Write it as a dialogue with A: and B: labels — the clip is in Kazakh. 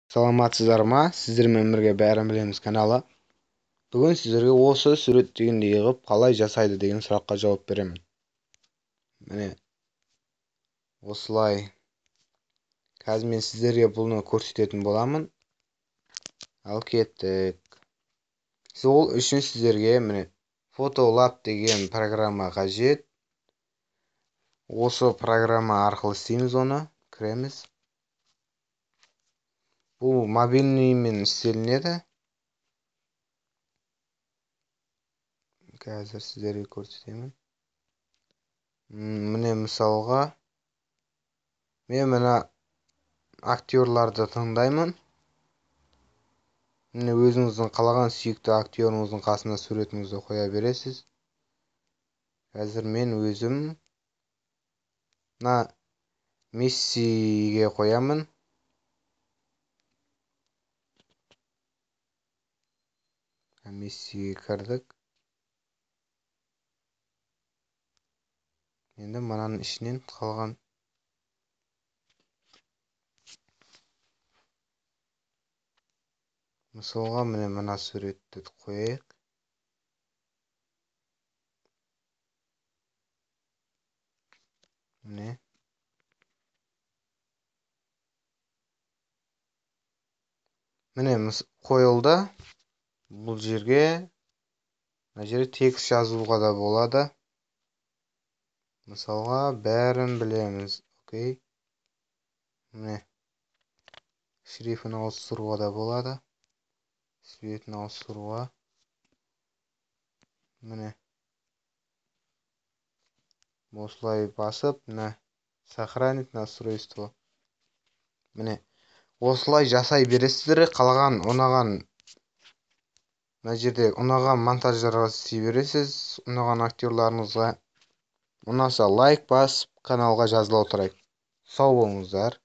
A: Саламатсыздар ма? Сіздермен бірге бәрін білеміз каналы. Бүгін сіздерге осы сурет дегендей қылып қалай жасайды деген сұраққа жауап беремін. Міне осылай. Қазір мен сіздерге бұны көрсететін боламын. Ал кеттік. Сол үшін сіздерге міне Photolab деген программа қажет. Осы программа арқылы істейміз оны. Кіреміз. Бұл мобильныймен істелінеді. Қазір сіздерге көрсетемін. Міне мысалға мен мына актерларды таңдаймын. Міне өзіңіздің қалаған сүйікті актеріңіздің қасына суретіңізді қоя бересіз. Қазір мен өзім мына Мессиге қоямын. Мессиге кірдік. Енді мынаның ішінен қалған мысалға міне мына суретті қояйық. Міне қойылды. Бұл жерге текст жазуға да болады. Мысалға бәрін білеміз. Окей. Міне шрифін ауыстыруға да болады. Цветін ауыстыруға. Міне осылай басып, сохранить настройство. Міне осылай жасай бересіздер. Қалған ұнаған мына жерде ұнаған монтаждарға істей бересіз. Ұнаған актерларыңызға ұнаса лайк басып, каналға жазыла отырайық. Сау болыңыздар.